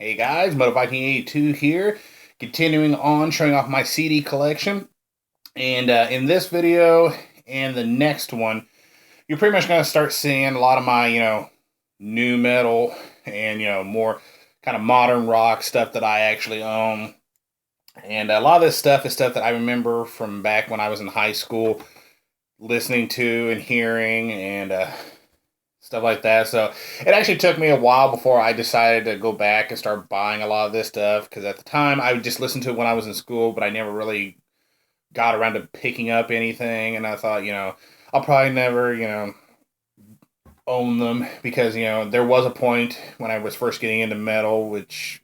Hey guys, MotoViking82 here, continuing on showing off my CD collection. And in this video and the next one, you're pretty much going to start seeing a lot of my, new metal and, more kind of modern rock stuff that I actually own. And a lot of this stuff is stuff that I remember from back when I was in high school, listening to and hearing and stuff like that. So it actually took me a while before I decided to go back and start buying a lot of this stuff because at the time I would just listen to it when I was in school, but I never really got around to picking up anything. And I thought, I'll probably never, own them because, there was a point when I was first getting into metal, which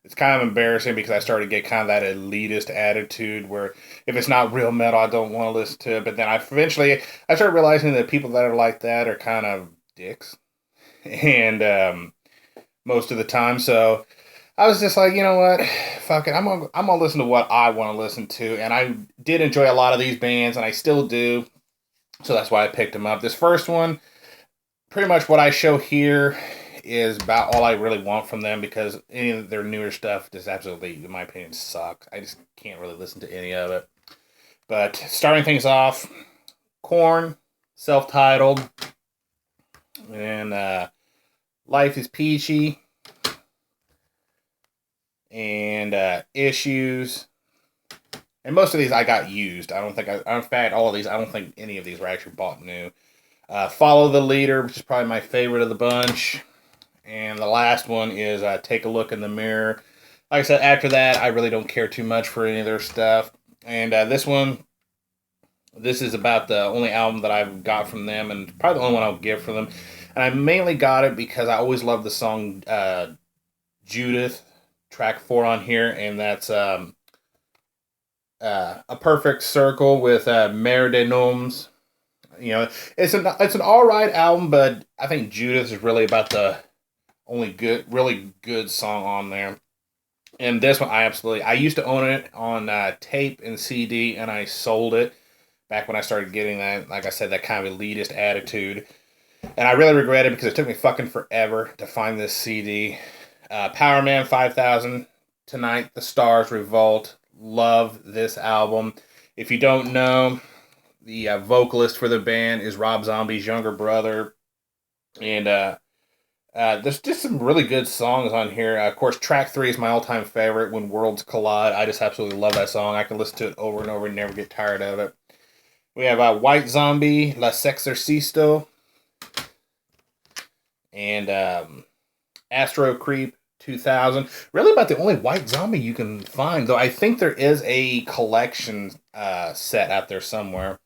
it's kind of embarrassing because I started to get kind of that elitist attitude where if it's not real metal, I don't want to listen to it. But then I started realizing that people that are like that are kind of dicks, and most of the time. So I was just like, you know what, fuck it, I'm gonna listen to what I want to listen to, and I did enjoy a lot of these bands, and I still do. So that's why I picked them up. This first one, pretty much what I show here is about all I really want from them because any of their newer stuff just absolutely, in my opinion, sucks. I just can't really listen to any of it. But starting things off, Korn, self-titled, and Life is Peachy, and Issues. And most of these I got used. In fact, all of these, I don't think any of these were actually bought new. Follow the Leader, which is probably my favorite of the bunch. And the last one is Take a Look in the Mirror. Like I said, after that, I really don't care too much for any of their stuff. And this is about the only album that I've got from them, and probably the only one I'll give from them. And I mainly got it because I always loved the song Judith, track 4 on here, and that's A Perfect Circle with Mare de Noms. It's an all right album, but I think Judith is really about the only really good song on there. And this one, I used to own it on tape and CD, and I sold it back when I started getting that, like I said, that kind of elitist attitude. And I really regret it because it took me fucking forever to find this CD. Power Man 5000, Tonight the Stars Revolt. Love this album. If you don't know, the vocalist for the band is Rob Zombie's younger brother. And there's just some really good songs on here. Of course, track 3 is my all-time favorite, When Worlds Collide. I just absolutely love that song. I can listen to it over and over and never get tired of it. We have White Zombie, La Sexorcisto, and Astro Creep 2000. Really about the only White Zombie you can find, though I think there is a collection set out there somewhere.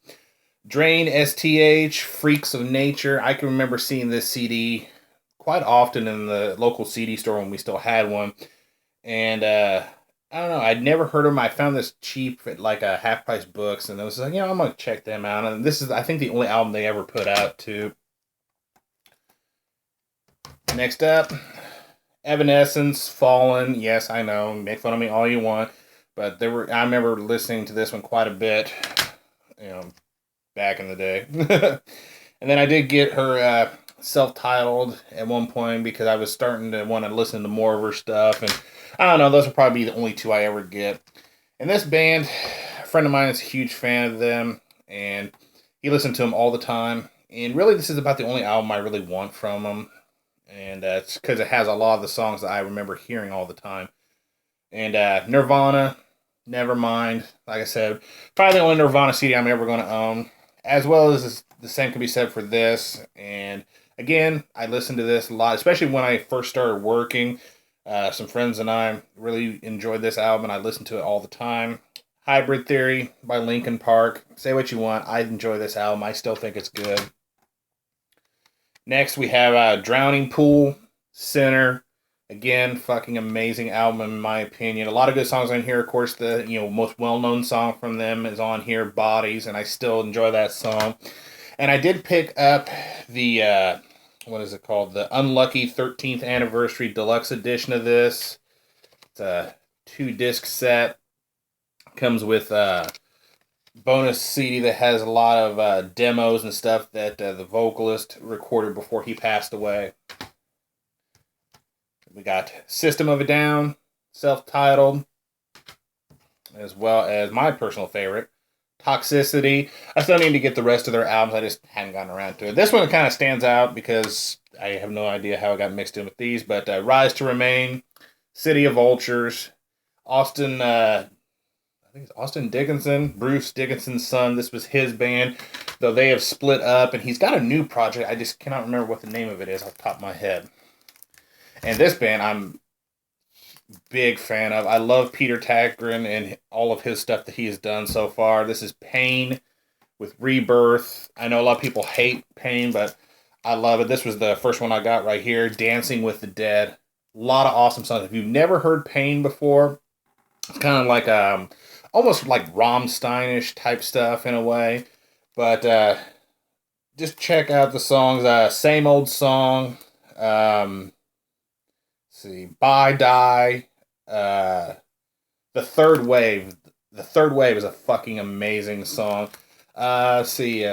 Drain STH, Freaks of Nature. I can remember seeing this CD quite often in the local CD store when we still had one. And I don't know, I'd never heard of them. I found this cheap at like a half price books, and I was like, I'm gonna check them out. And this is, I think, the only album they ever put out too. Next up, Evanescence, Fallen. Yes, I know, make fun of me all you want, but I remember listening to this one quite a bit, back in the day. And then I did get her self-titled at one point because I was starting to want to listen to more of her stuff, and I don't know, those will probably be the only two I ever get. And this band, a friend of mine is a huge fan of them, and he listened to them all the time. And really, this is about the only album I really want from them, and it's because it has a lot of the songs that I remember hearing all the time. And Nirvana, Nevermind, like I said, probably the only Nirvana CD I'm ever going to own, as well as the same can be said for this. And again, I listened to this a lot, especially when I first started working. Some friends and I really enjoyed this album, and I listened to it all the time. Hybrid Theory by Linkin Park. Say what you want, I enjoy this album. I still think it's good. Next, we have Drowning Pool, Sinner. Again, fucking amazing album in my opinion. A lot of good songs on here. Of course, the most well-known song from them is on here, Bodies, and I still enjoy that song. And I did pick up the what is it called? The Unlucky 13th Anniversary Deluxe Edition of this. It's a 2-disc set. Comes with a bonus CD that has a lot of demos and stuff that the vocalist recorded before he passed away. We got System of a Down, self-titled, as well as my personal favorite, Toxicity. I still need to get the rest of their albums. I just hadn't gotten around to it. This one kind of stands out because I have no idea how it got mixed in with these. But Rise to Remain, City of Vultures, Austin, I think it's Austin Dickinson, Bruce Dickinson's son. This was his band, though they have split up, and he's got a new project. I just cannot remember what the name of it is off the top of my head. And this band, I'm big fan of. I love Peter Tägtgren and all of his stuff that he has done so far. This is Pain with Rebirth. I know a lot of people hate Pain, but I love it. This was the first one I got right here, Dancing with the Dead. A lot of awesome songs. If you've never heard Pain before, it's kind of like almost like Rammstein-ish type stuff in a way. But just check out the songs. Same Old Song. See, Bye Die, The Third Wave. The Third Wave is a fucking amazing song. See,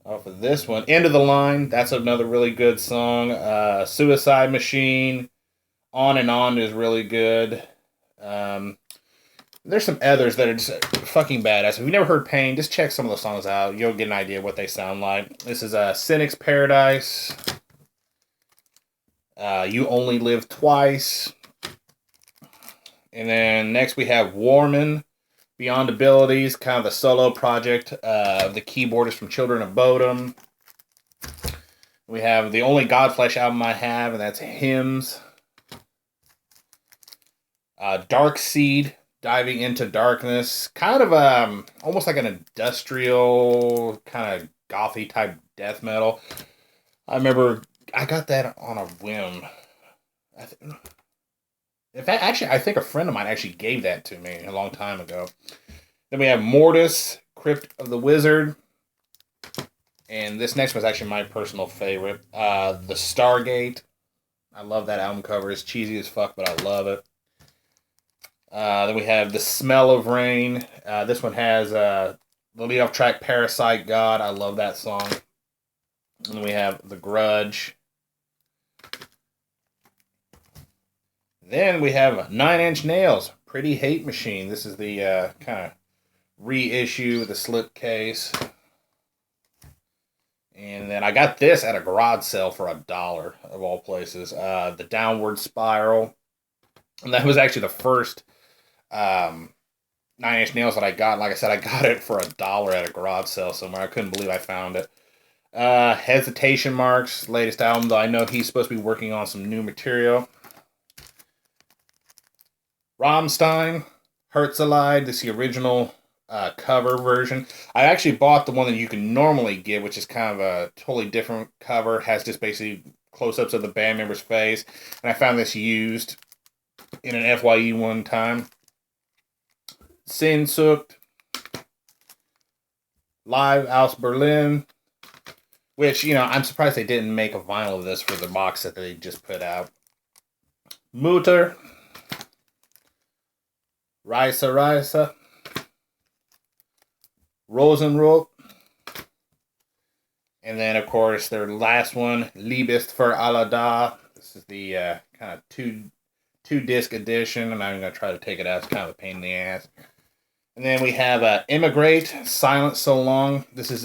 off of this one, End of the Line. That's another really good song. Suicide Machine, On and On is really good. There's some others that are just fucking badass. If you've never heard Pain, just check some of the songs out. You'll get an idea of what they sound like. This is Cynic's Paradise. You Only Live Twice. And then next we have Warman, Beyond Abilities, kind of the solo project of the keyboardist from Children of Bodom. We have the only Godflesh album I have, and that's Hymns. Dark Seed, Diving into Darkness. Kind of almost like an industrial, kind of gothy type death metal. I remember I got that on a whim. In fact, actually, I think a friend of mine actually gave that to me a long time ago. Then we have Mortis, Crypt of the Wizard. And this next one's actually my personal favorite. The Stargate. I love that album cover. It's cheesy as fuck, but I love it. Then we have The Smell of Rain. This one has the lead-off track, Parasite God. I love that song. And then we have The Grudge. Then we have Nine Inch Nails, Pretty Hate Machine. This is the kind of reissue with the slipcase. And then I got this at a garage sale for $1, of all places. The Downward Spiral. And that was actually the first Nine Inch Nails that I got. Like I said, I got it for $1 at a garage sale somewhere. I couldn't believe I found it. Hesitation Marks, latest album, though I know he's supposed to be working on some new material. Rammstein, Herzeleid, this is the original cover version. I actually bought the one that you can normally get, which is kind of a totally different cover. It has just basically close-ups of the band member's face. And I found this used in an FYE one time. Sehnsucht, Live aus Berlin, which, you know, I'm surprised they didn't make a vinyl of this for the box that they just put out. Mutter, Reise Reise, Rosenrot, and then, of course, their last one, Liebest für alle da. This is the kind of two-disc edition. I'm not even going to try to take it out. It's kind of a pain in the ass. And then we have Immigrate, Silent So Long. This is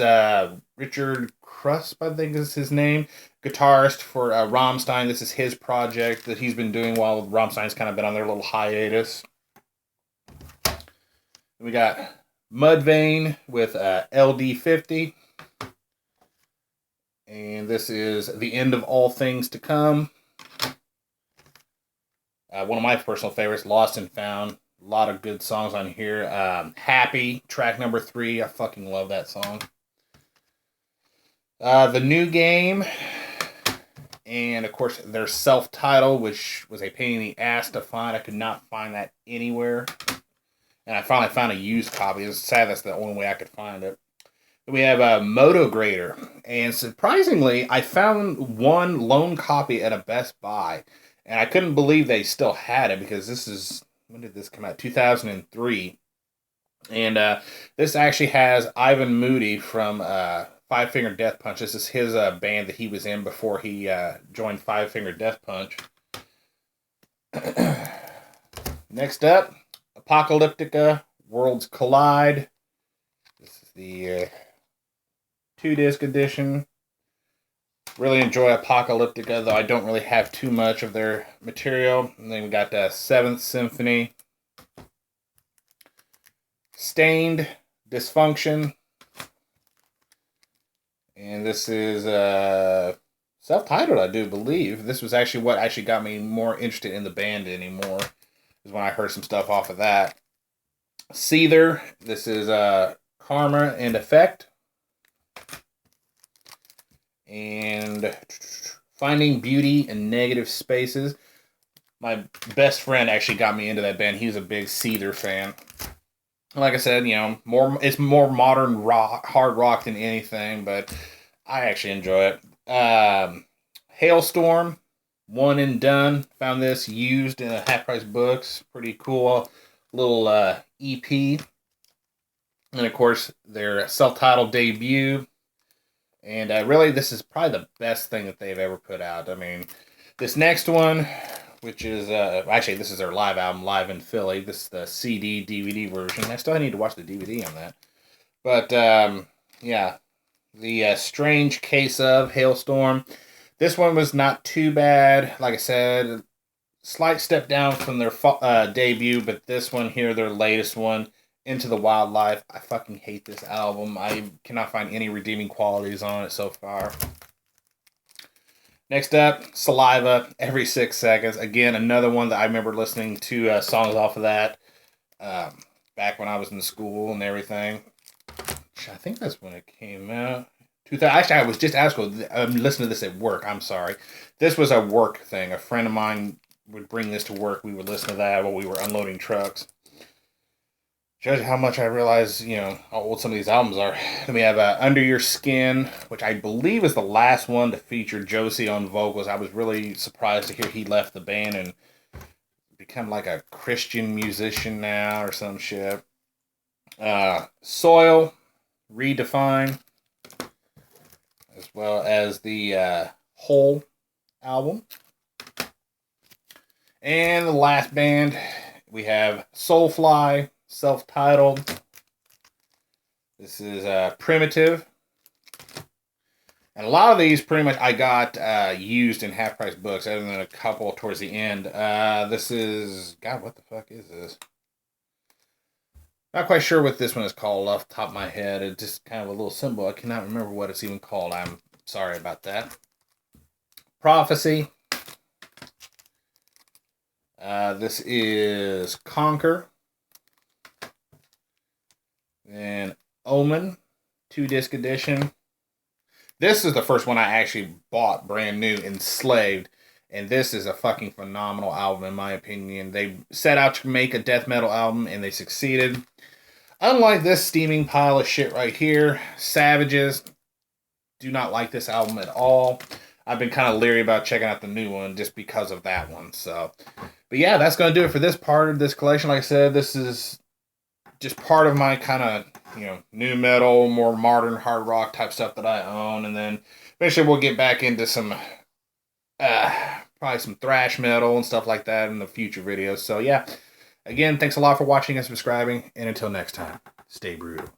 Richard Krusp, I think is his name. Guitarist for Rammstein. This is his project that he's been doing while Rammstein's kind of been on their little hiatus. We got Mudvayne with LD50. And this is The End of All Things to Come. One of my personal favorites, Lost and Found. A lot of good songs on here. Happy, track number 3. I fucking love that song. The New Game. And, of course, their self-titled, which was a pain in the ass to find. I could not find that anywhere. And I finally found a used copy. It's sad that's the only way I could find it. We have a Motograder. And surprisingly, I found one lone copy at a Best Buy. And I couldn't believe they still had it because this is... When did this come out? 2003. And this actually has Ivan Moody from Five Finger Death Punch. This is his band that he was in before he joined Five Finger Death Punch. Next up, Apocalyptica, Worlds Collide. This is the 2-disc edition. Really enjoy Apocalyptica, though I don't really have too much of their material. And then we got the 7th Symphony. Stained, Dysfunction. And this is self-titled, I do believe. This was actually what actually got me more interested in the band anymore, is when I heard some stuff off of that. Seether, this is Karma and Effect. And Finding Beauty in Negative Spaces. My best friend actually got me into that band. He was a big Seether fan. Like I said, you know, it's more modern rock, hard rock than anything, but I actually enjoy it. Hailstorm, One and Done. Found this used in a Half Price Books. Pretty cool little EP. And of course, their self-titled debut. And really, this is probably the best thing that they've ever put out. I mean, this next one, which is, actually, this is their live album, Live in Philly. This is the CD, DVD version. I still need to watch the DVD on that. But, yeah, the Strange Case of Hailstorm. This one was not too bad. Like I said, slight step down from their debut, but this one here, their latest one, Into the Wildlife. I fucking hate this album. I cannot find any redeeming qualities on it so far. Next up, Saliva, Every 6 Seconds. Again, another one that I remember listening to songs off of that back when I was in school and everything. I think that's when it came out. Actually, I was just at school. I'm listening to this at work. I'm sorry. This was a work thing. A friend of mine would bring this to work. We would listen to that while we were unloading trucks. Shows you how much I realize, you know, how old some of these albums are. Then we have Under Your Skin, which I believe is the last one to feature Josie on vocals. I was really surprised to hear he left the band and become like a Christian musician now or some shit. Soil, Redefine, as well as the Hole album. And the last band, we have Soulfly, self-titled. This is Primitive. And a lot of these pretty much I got used in Half Price Books, other than a couple towards the end. This is, God, what the fuck is this? Not quite sure what this one is called off the top of my head. It's just kind of a little symbol. I cannot remember what it's even called. I'm sorry about that. Prophecy. This is Conquer. Then Omen, 2-disc edition. This is the first one I actually bought brand new, Enslaved. And this is a fucking phenomenal album in my opinion. They set out to make a death metal album and they succeeded. Unlike this steaming pile of shit right here, Savages, do not like this album at all. I've been kind of leery about checking out the new one just because of that one. So, but yeah, that's going to do it for this part of this collection. Like I said, this is just part of my kind of, you know, new metal, more modern hard rock type stuff that I own. And then eventually we'll get back into some, probably some thrash metal and stuff like that in the future videos. So yeah, again, thanks a lot for watching and subscribing. And until next time, stay brutal.